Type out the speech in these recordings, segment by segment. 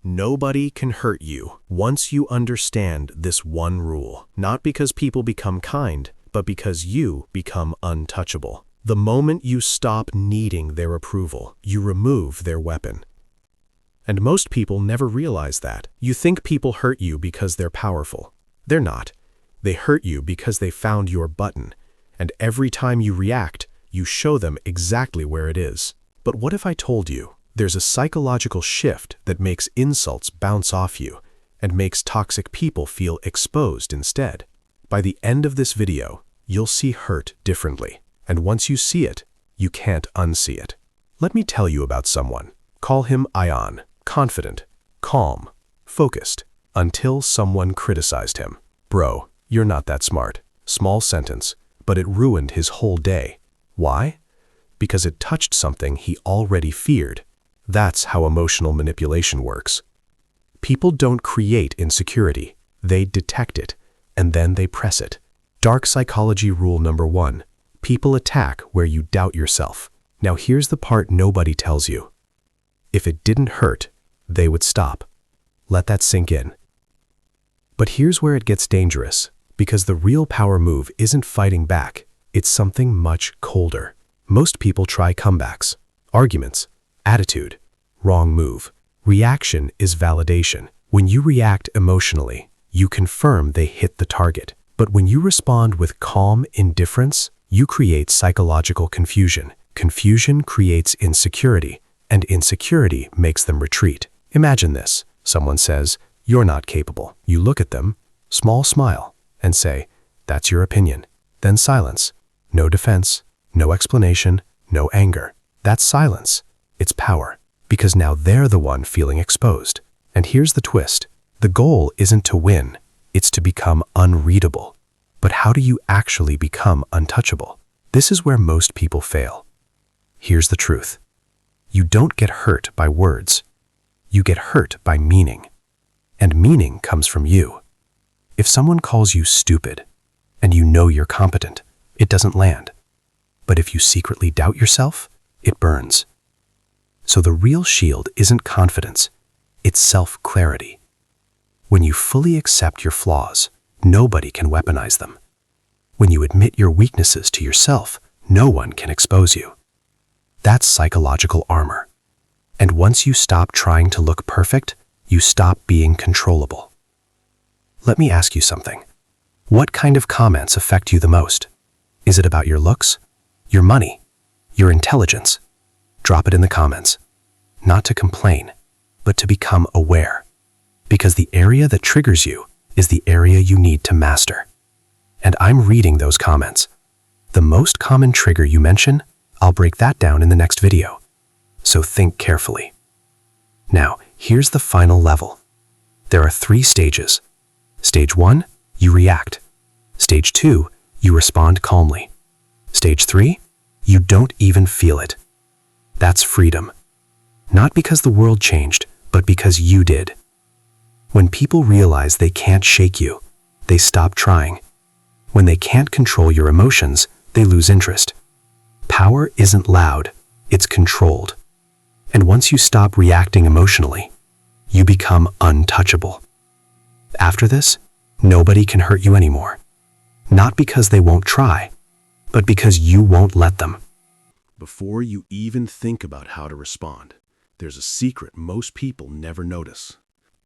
Nobody can hurt you once you understand this one rule, not because people become kind, but because you become untouchable. The moment you stop needing their approval, you remove their weapon. And most people never realize that. You think people hurt you because they're powerful. They're not. They hurt you because they found your button, and every time you react, you show them exactly where it is. But what if I told you there's a psychological shift that makes insults bounce off you and makes toxic people feel exposed instead? By the end of this video, you'll see hurt differently, and once you see it, you can't unsee it. Let me tell you about someone. Call him Ion, confident, calm, focused, until someone criticized him. Bro, you're not that smart. Small sentence, but it ruined his whole day. Why? Because it touched something he already feared. That's how emotional manipulation works. People don't create insecurity. They detect it, and then they press it. Dark psychology rule number 1. People attack where you doubt yourself. Now here's the part nobody tells you. If it didn't hurt, they would stop. Let that sink in. But here's where it gets dangerous, because the real power move isn't fighting back. It's something much colder. Most people try comebacks, arguments, attitude, wrong move. Reaction is validation. When you react emotionally, you confirm they hit the target. But when you respond with calm indifference, you create psychological confusion. Confusion creates insecurity, and insecurity makes them retreat. Imagine this. Someone says, "You're not capable." You look at them, small smile, and say, "That's your opinion." Then silence. No defense, no explanation, no anger. That's silence. It's power, because now they're the one feeling exposed. And here's the twist. The goal isn't to win, it's to become unreadable. But how do you actually become untouchable? This is where most people fail. Here's the truth. You don't get hurt by words. You get hurt by meaning. And meaning comes from you. If someone calls you stupid, and you know you're competent, it doesn't land. But if you secretly doubt yourself, it burns. So the real shield isn't confidence, it's self-clarity. When you fully accept your flaws, nobody can weaponize them. When you admit your weaknesses to yourself, no one can expose you. That's psychological armor. And once you stop trying to look perfect, you stop being controllable. Let me ask you something. What kind of comments affect you the most? Is it about your looks, your money, your intelligence? Drop it in the comments. Not to complain, but to become aware. Because the area that triggers you is the area you need to master. And I'm reading those comments. The most common trigger you mention, I'll break that down in the next video. So think carefully. Now, here's the final level. There are 3 stages. Stage 1, you react. Stage 2, you respond calmly. Stage 3, you don't even feel it. That's freedom. Not because the world changed, but because you did. When people realize they can't shake you, they stop trying. When they can't control your emotions, they lose interest. Power isn't loud, it's controlled. And once you stop reacting emotionally, you become untouchable. After this, nobody can hurt you anymore. Not because they won't try, but because you won't let them. Before you even think about how to respond, there's a secret most people never notice.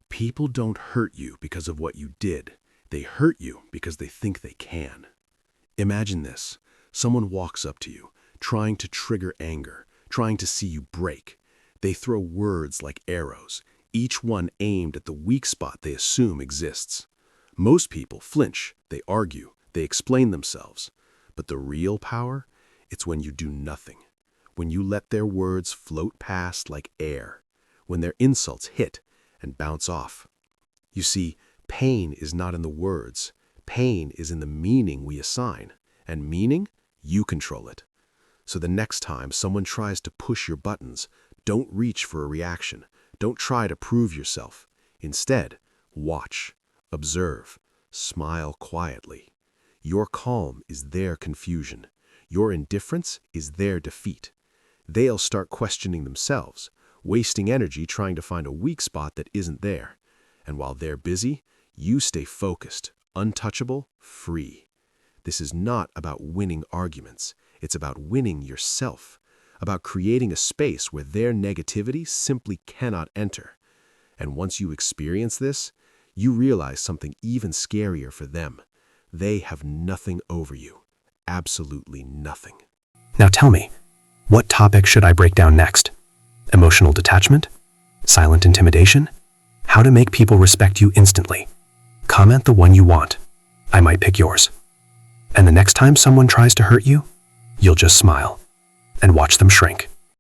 People don't hurt you because of what you did. They hurt you because they think they can. Imagine this. Someone walks up to you, trying to trigger anger, trying to see you break. They throw words like arrows, each one aimed at the weak spot they assume exists. Most people flinch, they argue, they explain themselves. But the real power, it's when you do nothing. When you let their words float past like air. When their insults hit and bounce off. You see, pain is not in the words. Pain is in the meaning we assign. And meaning, you control it. So the next time someone tries to push your buttons, don't reach for a reaction. Don't try to prove yourself. Instead, watch, observe, smile quietly. Your calm is their confusion. Your indifference is their defeat. They'll start questioning themselves, wasting energy trying to find a weak spot that isn't there. And while they're busy, you stay focused, untouchable, free. This is not about winning arguments. It's about winning yourself, about creating a space where their negativity simply cannot enter. And once you experience this, you realize something even scarier for them. They have nothing over you. Absolutely nothing. Now tell me, what topic should I break down next? Emotional detachment? Silent intimidation? How to make people respect you instantly? Comment the one you want. I might pick yours. And the next time someone tries to hurt you, you'll just smile and watch them shrink.